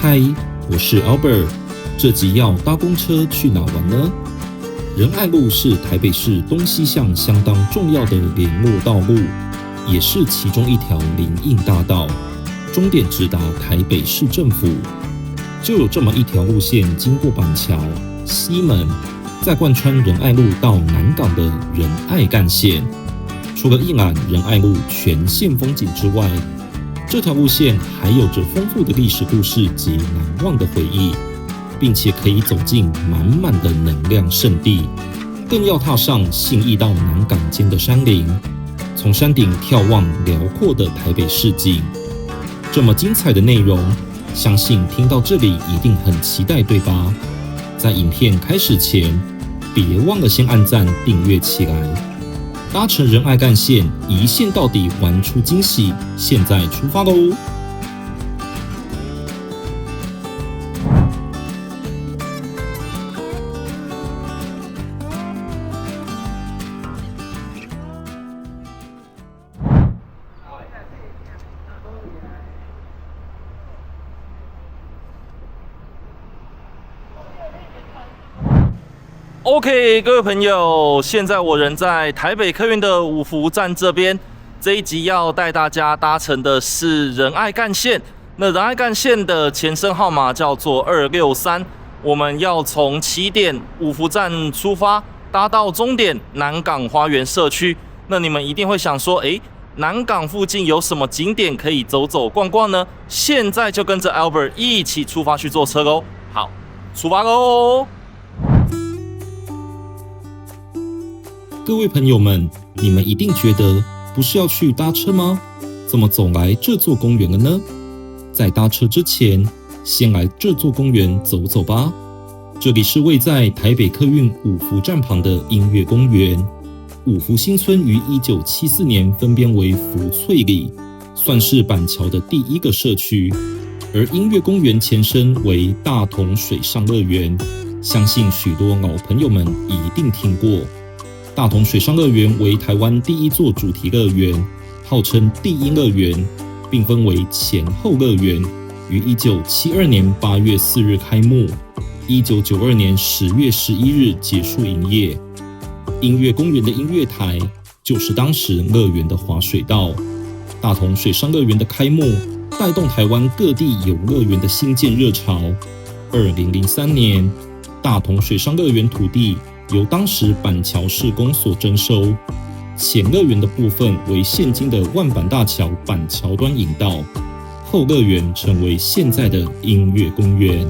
嗨，我是 Albert， 这集要搭公车去哪玩呢？仁爱路是台北市东西向相当重要的联络道路，也是其中一条林荫大道，终点直达台北市政府。就有这么一条路线经过板桥、西门，再贯穿仁爱路到南港的仁爱干线。除了一览仁爱路全线风景之外，这条路线还有着丰富的历史故事及难忘的回忆，并且可以走进满满的能量圣地，更要踏上信义到南港间的山林，从山顶眺望辽阔的台北市景。这么精彩的内容，相信听到这里一定很期待，对吧？在影片开始前，别忘了先按赞订阅起来。搭乘仁爱干线，一线到底，玩出惊喜！现在出发喽！OK， 各位朋友，现在我人在台北客运的五福站这边。这一集要带大家搭乘的是仁爱干线。那仁爱干线的前身号码叫做263。我们要从起点五福站出发，搭到终点南港花园社区。那你们一定会想说，南港附近有什么景点可以走走逛逛呢？现在就跟着 Albert 一起出发去坐车喽。好，出发喽！各位朋友们，你们一定觉得不是要去搭车吗？怎么走来这座公园了呢？在搭车之前，先来这座公园走走吧。这里是位在台北客运五福站旁的音乐公园。五福新村于1974年分编为福翠里，算是板桥的第一个社区。而音乐公园前身为大同水上乐园，相信许多老朋友们一定听过。大同水上乐园为台湾第一座主题乐园，号称第一乐园，并分为前后乐园，于1972年8月4日开幕，1992年10月11日结束营业。音乐公园的音乐台就是当时乐园的滑水道。大同水上乐园的开幕，带动台湾各地有乐园的兴建热潮。2003年，大同水上乐园土地由当时板桥市公所征收，前乐园的部分为现今的万板大桥板桥端引道，后乐园成为现在的音乐公园。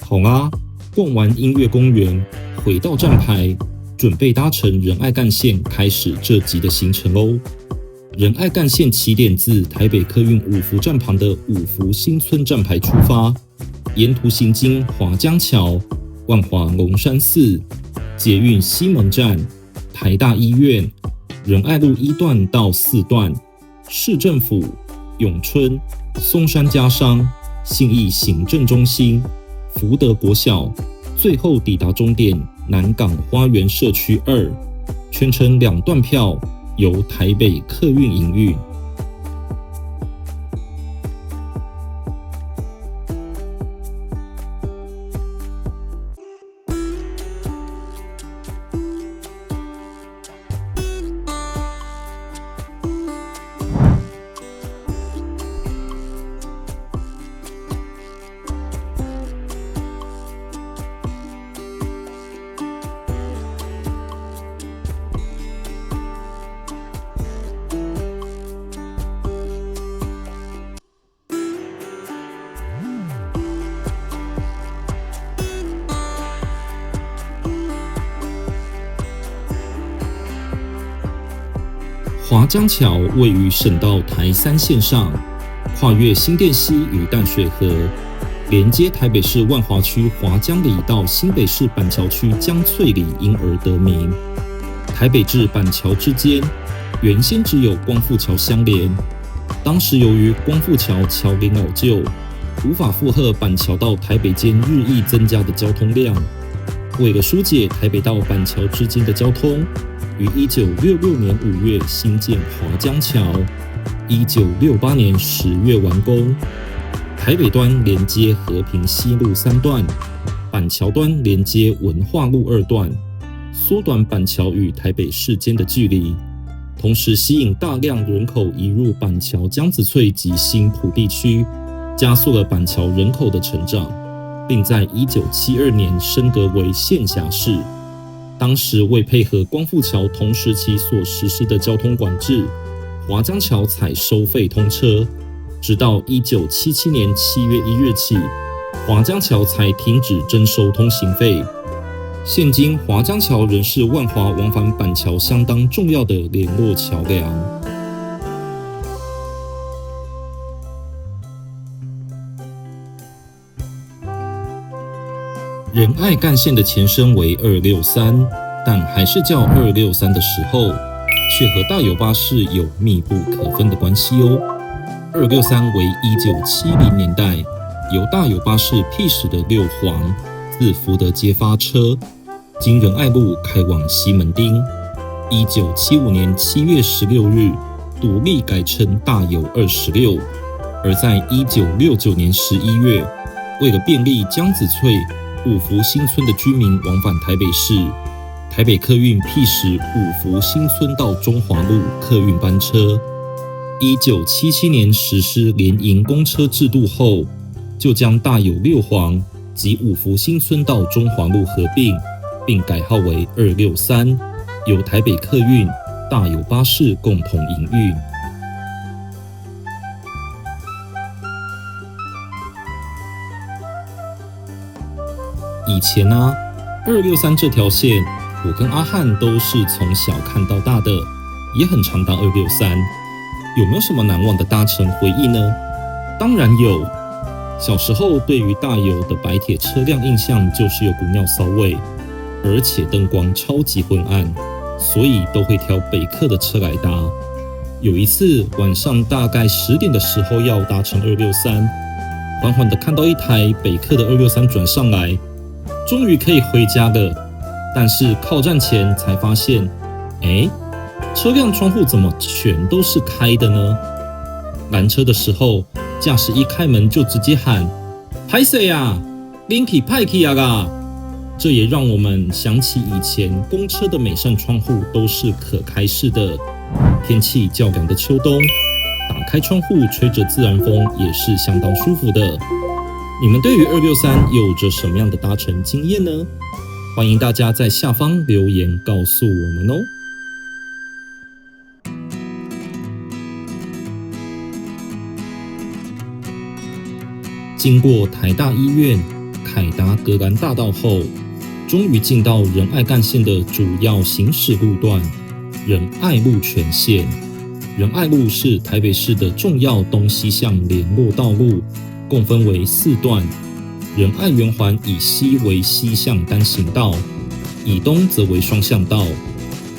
好啦，逛完音乐公园，回到站牌，准备搭乘仁爱干线开始这集的行程哦。仁爱干线起点自台北客运五福站旁的五福新村站牌出发，沿途行经华江桥、万华龙山寺、捷运西门站、台大医院、仁爱路1段到4段、市政府、永春、松山家商、信义行政中心、福德国小，最后抵达终点南港花园社区2，全程2段票，由台北客运营运。华江桥位于省道台3线上，跨越新店溪与淡水河，连接台北市万华区华江里到新北市板桥区江翠里，因而得名。台北至板桥之间，原先只有光复桥相连，当时由于光复桥桥龄老旧，无法负荷板桥到台北间日益增加的交通量。为了疏解台北到板桥之间的交通，于1966年5月新建华江桥， 1968年10月完工。台北端连接和平西路3段，板桥端连接文化路2段，缩短板桥与台北市间的距离，同时吸引大量人口移入板桥江子翠及新埔地区，加速了板桥人口的成长，并在1972年升格为县辖市。当时为配合光复桥同时期所实施的交通管制，华江桥采收费通车，直到1977年7月1日起，华江桥才停止征收通行费。现今华江桥仍是万华往返板桥相当重要的联络桥梁。仁爱干线的前身为263，但还是叫263的时候，却和大有巴士有密不可分的关系哦。263为1970年代由大有巴士辟驶的6黄自福德街发车，经仁爱路开往西门町。1975年7月16日独立改称大有26，而在1969年11月，为了便利江子翠、五福新村的居民往返台北市，台北客运辟驶五福新村到中华路客运班车。1977年实施联营公车制度后，就将大有6黄及五福新村到中华路合并，并改号为263，由台北客运、大有巴士共同营运。以前263这条线，我跟阿汉都是从小看到大的，也很常搭263。有没有什么难忘的搭乘回忆呢？当然有。小时候对于大有的白铁车辆印象就是有股尿骚味，而且灯光超级昏暗，所以都会挑北客的车来搭。有一次晚上大概10点的时候要搭乘263，缓缓的看到一台北客的263转上来，终于可以回家了。但是靠站前才发现，车辆窗户怎么全都是开的呢？拦车的时候，驾驶一开门就直接喊歹势啊，恁去歹去啊啦！这也让我们想起以前公车的每扇窗户都是可开式的，天气较凉的秋冬，打开窗户吹着自然风也是相当舒服的。你们对于263有着什么样的搭乘经验呢？欢迎大家在下方留言告诉我们哦。经过台大医院、凯达格兰大道后，终于进到仁爱干线的主要行驶路段——仁爱路全线。仁爱路是台北市的重要东西向联络道路，共分为4段。仁爱圆环以西为西向单行道，以东则为双向道。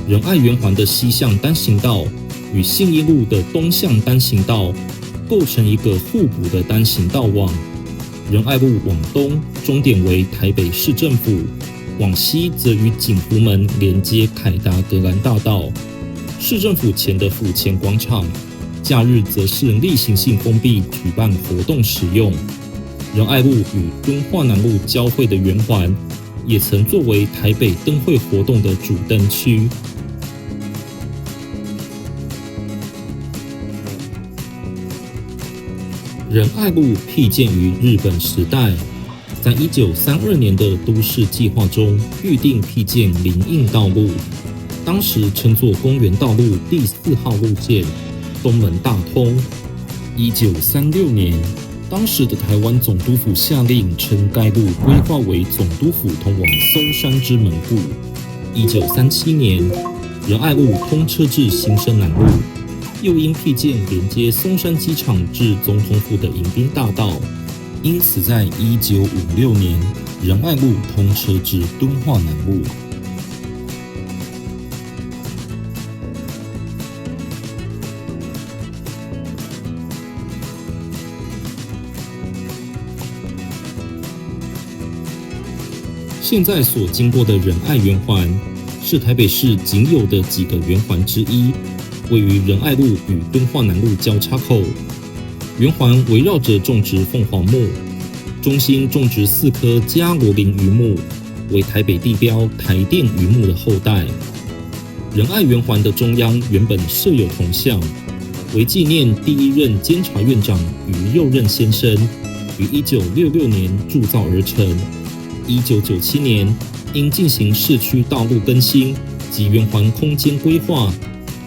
仁爱圆环的西向单行道与信义路的东向单行道构成一个互补的单行道网。仁爱路往东终点为台北市政府，往西则与景福门连接凯达格兰大道。市政府前的府前广场，假日则是例行性封闭举办活动使用。仁爱路与敦化南路交汇的圆环，也曾作为台北灯会活动的主灯区。仁爱路辟建于日本时代，在1932年的都市计划中预定辟建林荫道路，当时称作公园道路第4号路线东门大通。1936年，当时的台湾总督府下令称该路规划为总督府通往松山之门户。1937年，仁爱路通车至新生南路，又因辟建连接松山机场至总统府的迎宾大道，因此在1956年，仁爱路通车至敦化南路。现在所经过的仁爱圆环，是台北市仅有的几个圆环之一，位于仁爱路与敦化南路交叉口。圆环围绕着种植凤凰木，中心种植4棵加罗林榆木，为台北地标台电榆木的后代。仁爱圆环的中央原本设有铜像，为纪念第1任监察院长于右任先生于1966年铸造而成。1997年因进行市区道路更新及圆环空间规划，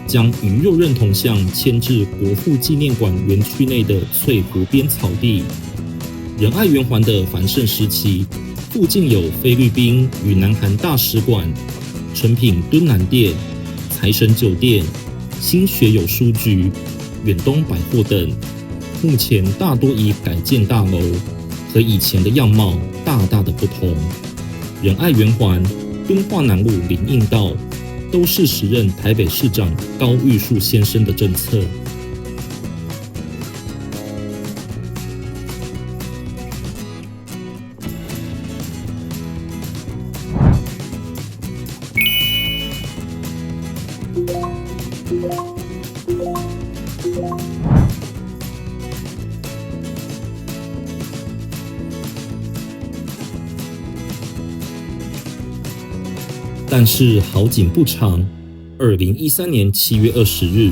将于右任铜像迁至国父纪念馆园区内的翠湖边草地。仁爱圆环的繁盛时期，附近有菲律宾与南韩大使馆、诚品敦南店、财神酒店、新学友书局、远东百货等，目前大多已改建大楼，和以前的样貌大大的不同。仁爱圆环、敦化南路林荫道都是时任台北市长高玉树先生的政策。但是好景不长，2013年7月20日，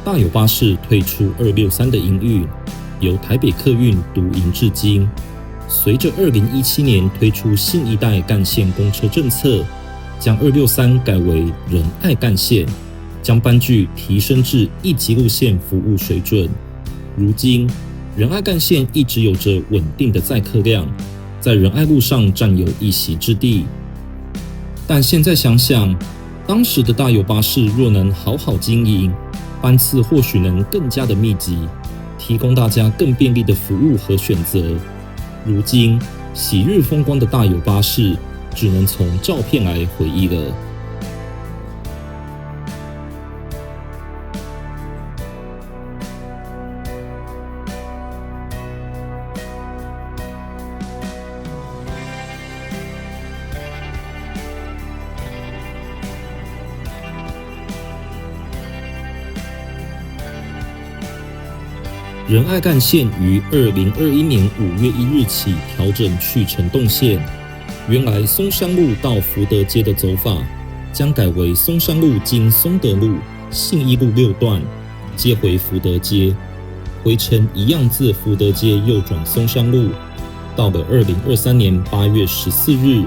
大有巴士退出263的营运，由台北客运独营至今。随着2017年推出新一代干线公车政策，将263改为仁爱干线，将班距提升至1级路线服务水准。如今，仁爱干线一直有着稳定的载客量，在仁爱路上占有一席之地。但现在想想，当时的大有巴士若能好好经营，班次或许能更加的密集，提供大家更便利的服务和选择。如今，昔日风光的大有巴士，只能从照片来回忆了。仁爱干线于2021年5月1日起调整去程动线，原来松山路到福德街的走法将改为松山路经松德路、信义路6段，接回福德街，回程一样自福德街右转松山路，到了2023年8月14日，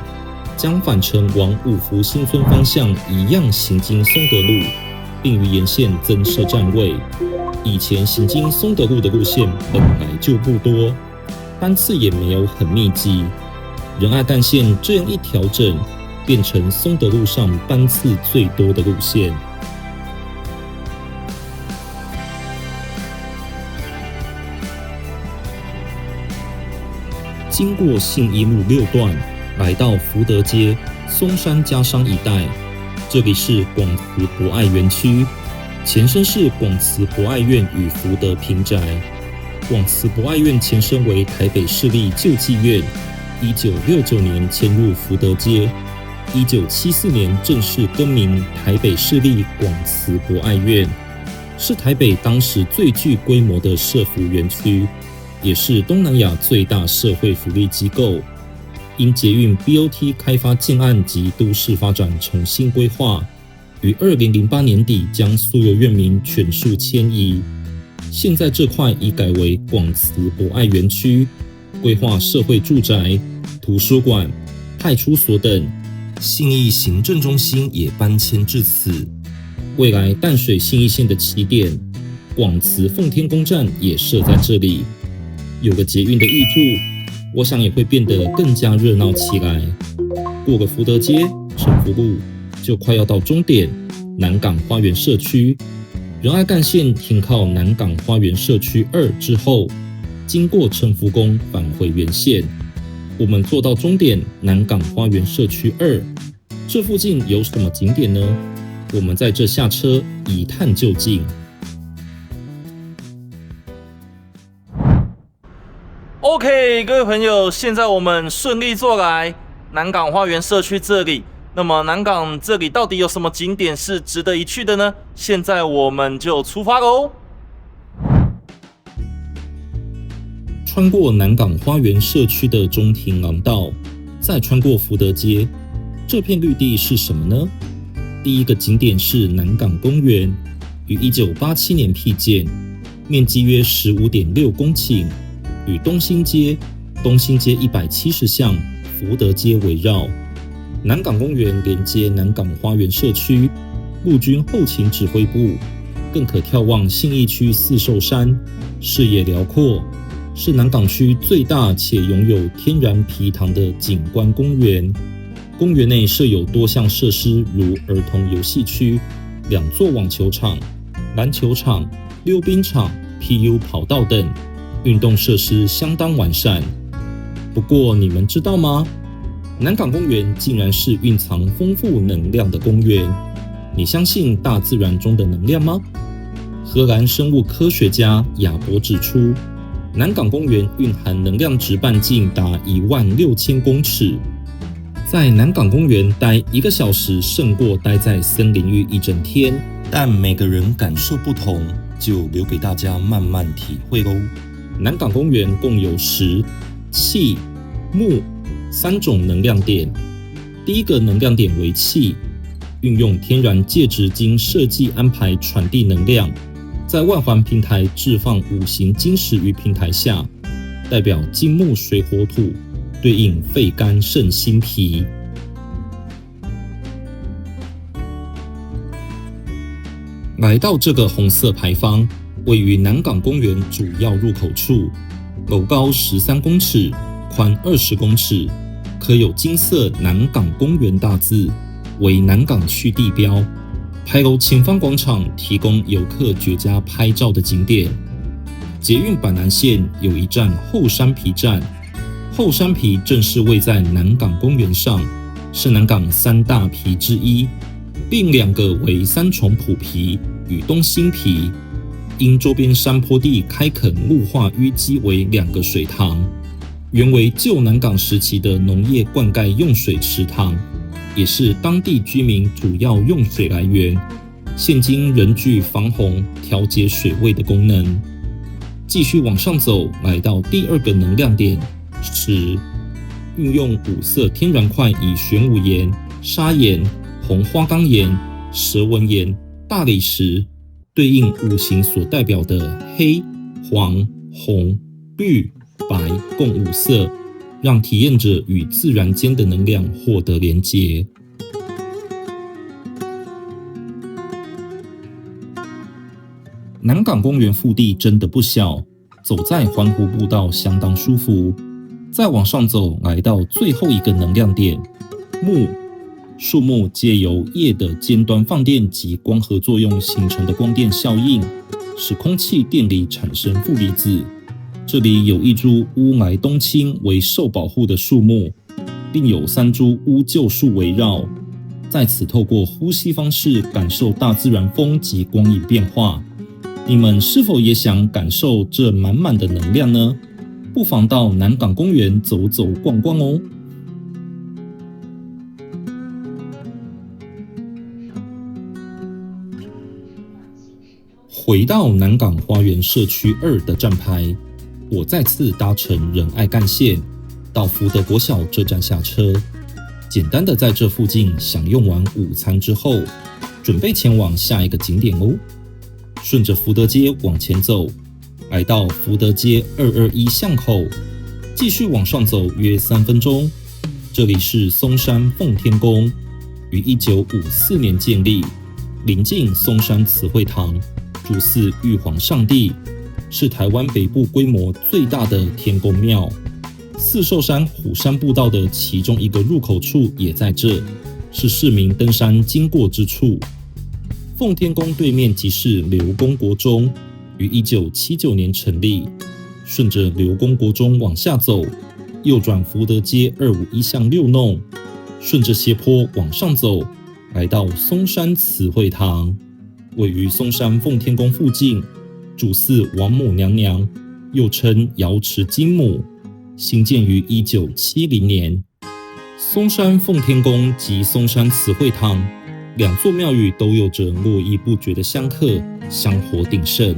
将返程往五福新村方向一样行经松德路，并于沿线增设站位。以前行经松德路的路线本来就不多，班次也没有很密集。仁爱干线这样一调整，变成松德路上班次最多的路线。经过信义路6段，来到福德街、松山家商一带，这里是广慈博爱园区。前身是广慈博爱院与福德平宅。广慈博爱院前身为台北市立救济院，1969年迁入福德街，1974年正式更名台北市立广慈博爱院，是台北当时最具规模的社福园区，也是东南亚最大社会福利机构。因捷运 BOT 开发建案及都市发展重新规划，于2008年底将所有院民全数迁移，现在这块已改为广慈博爱园区，规划社会住宅、图书馆、派出所等，信义行政中心也搬迁至此。未来淡水信义线的起点广慈奉天宫站也设在这里，有个捷运的挹注，我想也会变得更加热闹起来。过个福德街、诚福路，就快要到终点南港花园社区。仁爱干线停靠南港花园社区2之后，经过诚福宫返回原线。我们坐到终点南港花园社区2，这附近有什么景点呢？我们在这下车一探究竟。OK， 各位朋友，现在我们顺利坐来南港花园社区这里。那么南港这里到底有什么景点是值得一去的呢？现在我们就出发喽！穿过南港花园社区的中庭廊道，再穿过福德街，这片绿地是什么呢？第一个景点是南港公园，于1987年辟建，面积约15.6公顷，与东兴街170巷、福德街围绕。南港公园连接南港花园社区、陆军后勤指挥部，更可眺望信义区四兽山，视野辽阔，是南港区最大且拥有天然埤塘的景观公园。公园内设有多项设施，如儿童游戏区、2座网球场、篮球场、溜冰场、PU 跑道等，运动设施相当完善。不过你们知道吗？南港公园竟然是蕴藏丰富能量的公园。你相信大自然中的能量吗？荷兰生物科学家亚伯指出，南港公园蕴含能量值半径达16000公尺。在南港公园待1个小时胜过待在森林浴一整天，但每个人感受不同，就留给大家慢慢体会咯。南港公园共有石、气、木3种能量点。第一个能量点为气，运用天然介质经设计安排传递能量，在外环平台置放5行晶石于平台下，代表金木水火土，对应肺肝肾心脾。来到这个红色牌坊，位于南港公园主要入口处，楼高13公尺，宽20公尺，刻有金色南港公园大字，为南港区地标。牌楼前方广场提供游客绝佳拍照的景点。捷运板南线有一站后山埤站，后山埤正是位在南港公园上，是南港3大埤之一。另2个为三重埔埤与东兴埤，因周边山坡地开垦陆化淤积为2个水塘，原为旧南港时期的农业灌溉用水池塘，也是当地居民主要用水来源，现今仍具防洪、调节水位的功能。继续往上走，来到第2个能量点石，运用5色天然块以玄武岩、砂岩、红花岗岩、蛇纹岩、大理石，对应5行所代表的黑、黄、红、绿、白共5色，让体验者与自然间的能量获得连结。南港公园腹地真的不小，走在环湖步道相当舒服。再往上走，来到最后一个能量点木。树木借由叶的尖端放电及光合作用形成的光电效应，使空气电离产生负离子。这里有1株乌来冬青为受保护的树木，另有3株乌桕树围绕。在此透过呼吸方式感受大自然风及光影变化。你们是否也想感受这满满的能量呢？不妨到南港公园走走逛逛哦。回到南港花园社区2的站牌，我再次搭乘仁爱干线到福德国小这站下车，简单的在这附近享用完午餐之后，准备前往下一个景点哦。顺着福德街往前走，来到福德街221巷口，继续往上走约3分钟，这里是松山奉天宫，于1954年建立，临近松山慈惠堂，主祀玉皇上帝，是台湾北部规模最大的天公庙。四兽山虎山步道的其中一个入口处也在这，是市民登山经过之处。奉天宫对面即是刘公国中，于1979年成立。顺着刘公国中往下走，右转福德街251巷6弄，顺着斜坡往上走，来到松山慈惠堂，位于松山奉天宫附近，主祀王母娘娘，又称瑶池金母，兴建于1970年。松山奉天宫及松山慈惠堂两座庙宇都有着络绎不绝的香客，香火鼎盛。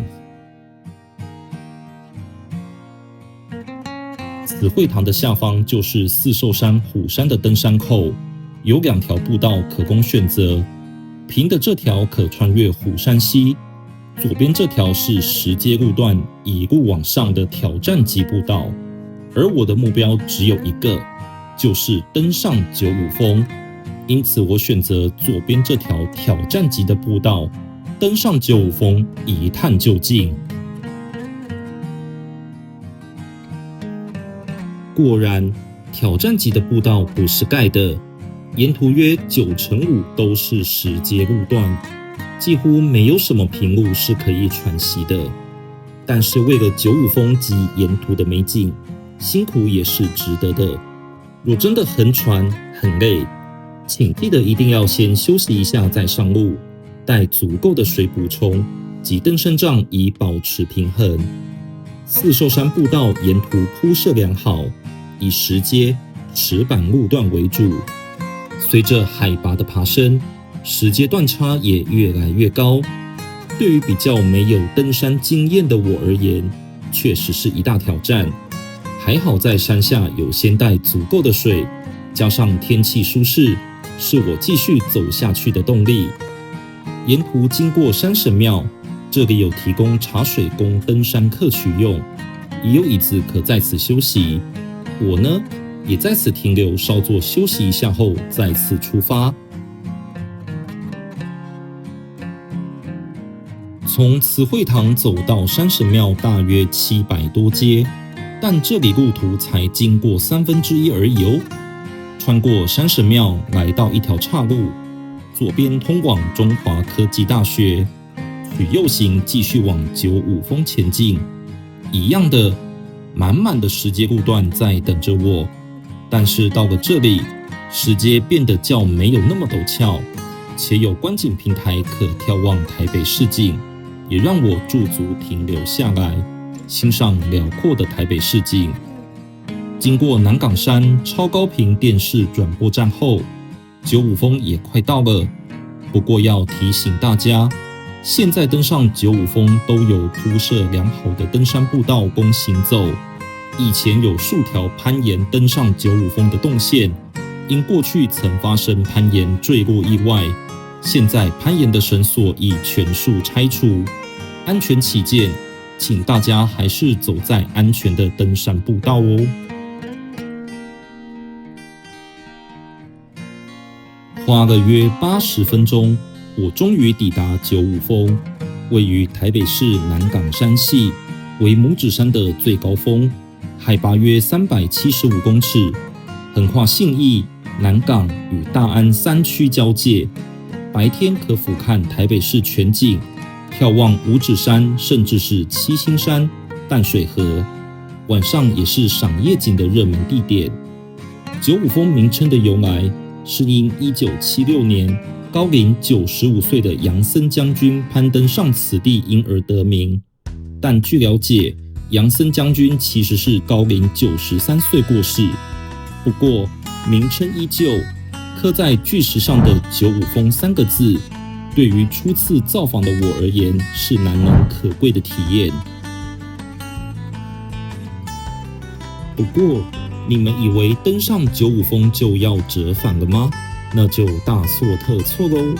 慈惠堂的下方就是四兽山虎山的登山口，有2条步道可供选择。平的这条可穿越虎山溪，左边这条是石阶路段，一路往上的挑战级步道。而我的目标只有一个，就是登上95峰，因此我选择左边这条挑战级的步道，登上95峰，一探究竟。果然，挑战级的步道不是盖的，沿途约9/5都是石阶路段，几乎没有什么平路是可以喘息的。但是为了95峰及沿途的美景，辛苦也是值得的。若真的很喘很累，请记得一定要先休息一下再上路，带足够的水补充及登山杖以保持平衡。四兽山步道沿途铺设良好，以石阶、石板路段为主。随着海拔的爬升，石阶段差也越来越高。对于比较没有登山经验的我而言，确实是一大挑战。还好在山下有先带足够的水，加上天气舒适，是我继续走下去的动力。沿途经过山神庙，这里有提供茶水供登山客取用，也有椅子可在此休息。我呢，也在此停留稍作休息一下后再次出发。从慈惠堂走到山神庙大约700多阶，但这里路途才经过1/3而已哦。穿过山神庙，来到一条岔路，左边通往中华科技大学，取右行继续往95峰前进。一样的，满满的石阶路段在等着我。但是到了这里，石阶变得较没有那么陡峭，且有观景平台可眺望台北市景，也让我驻足停留下来，欣赏辽阔的台北市景。经过南港山超高屏电视转播站后，95峰也快到了。不过要提醒大家，现在登上95峰都有铺设良好的登山步道供行走。以前有数条攀岩登上95峰的动线，因过去曾发生攀岩坠落意外，现在攀岩的绳索已全数拆除。安全起见，请大家还是走在安全的登山步道哦。花了约80分钟，我终于抵达95峰，位于台北市南港山系，为拇指山的最高峰，海拔约375公尺，横跨信义、南港与大安3区交界。白天可俯瞰台北市全景，眺望五指山，甚至是七星山、淡水河。晚上也是赏夜景的热门地点。95峰名称的由来，是因1976年高龄95岁的杨森将军攀登上此地因而得名。但据了解，杨森将军其实是高龄93岁过世。不过名称依旧，刻在巨石上的95峰3个字，对于初次造访的我而言是难能可贵的体验。不过你们以为登上95峰就要折返了吗？那就大错特错喽！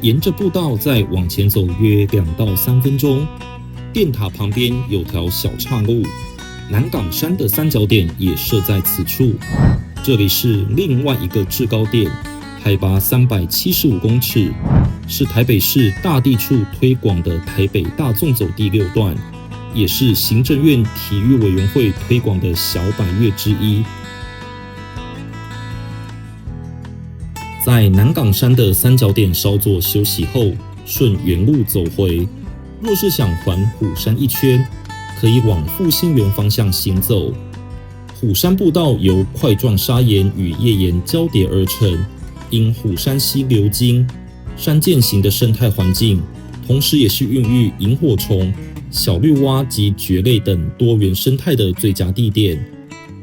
沿着步道再往前走约2到3分钟，电塔旁边有条小岔路，南港山的三角点也设在此处。这里是另外一个制高点，海拔375公尺，是台北市大地处推广的台北大纵走第6段，也是行政院体育委员会推广的小百岳之一。在南港山的三角点稍作休息后，顺原路走回。若是想环虎山一圈，可以往复兴园方向行走。虎山步道由块状砂岩与页岩交叠而成，因虎山溪流经，山涧型的生态环境，同时也是孕育萤火虫、小绿蛙及蕨类等多元生态的最佳地点。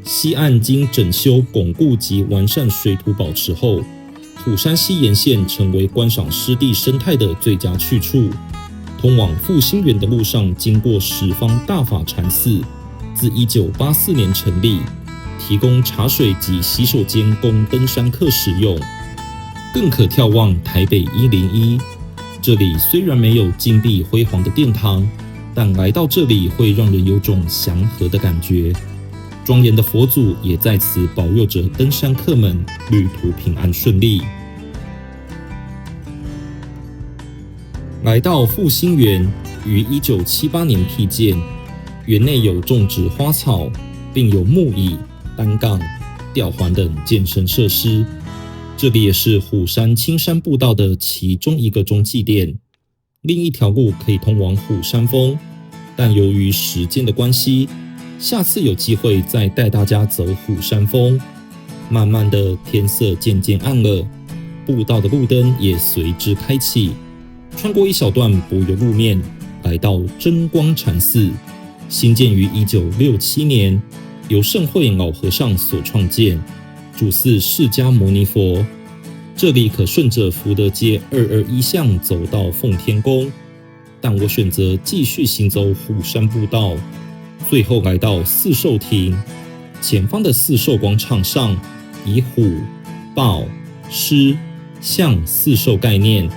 西岸经整修、巩固及完善水土保持后，虎山溪沿线成为观赏湿地生态的最佳去处。通往复兴园的路上，经过十方大法禅寺，自1984年成立，提供茶水及洗手间供登山客使用，更可眺望台北101。这里虽然没有金碧辉煌的殿堂，但来到这里会让人有种祥和的感觉。庄严的佛祖也在此保佑着登山客们旅途平安顺利。来到复兴园，于1978年辟建，园内有种植花草，并有木椅、单杠、吊环等健身设施。这里也是虎山青山步道的其中一个中继点。另一条路可以通往虎山峰，但由于时间的关系，下次有机会再带大家走虎山峰。慢慢的，天色渐渐暗了，步道的路灯也随之开启。穿过一小段柏油路面，来到真光禅寺，兴建于1967年，由圣惠老和尚所创建，主祀释迦牟尼佛。这里可顺着福德街221巷走到奉天宫，但我选择继续行走虎山步道，最后来到四兽亭。前方的四兽广场上，以虎、豹、狮、象四兽概念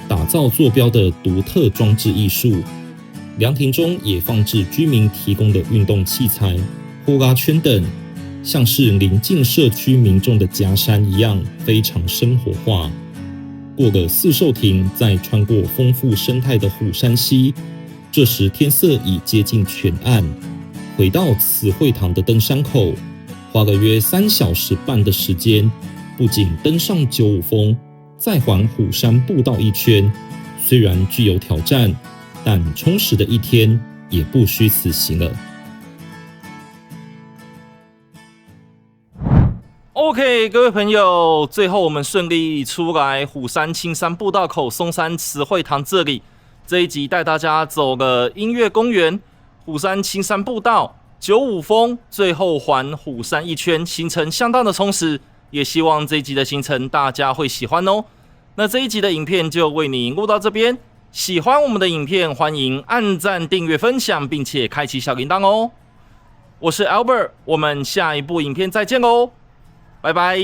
打造坐标的独特装置艺术。凉亭中也放置居民提供的运动器材、呼啦圈等，像是邻近社区民众的家山一样，非常生活化。过了四兽亭，再穿过丰富生态的虎山溪，这时天色已接近全暗。回到慈惠堂的登山口，花了约3小时半的时间，不仅登上95峰，再环虎山步道一圈。虽然具有挑战，但充实的一天也不虚此行了。OK， 各位朋友，最后我们顺利出来虎山青山步道口松山慈惠堂这里。这一集带大家走了音乐公园、虎山青山步道、95峰，最后环虎山一圈，行程相当的充实。也希望这一集的行程大家会喜欢哦。那这一集的影片就为你录到这边。喜欢我们的影片，欢迎按赞、订阅、分享，并且开启小铃铛哦。我是 Albert， 我们下一部影片再见喽。拜拜。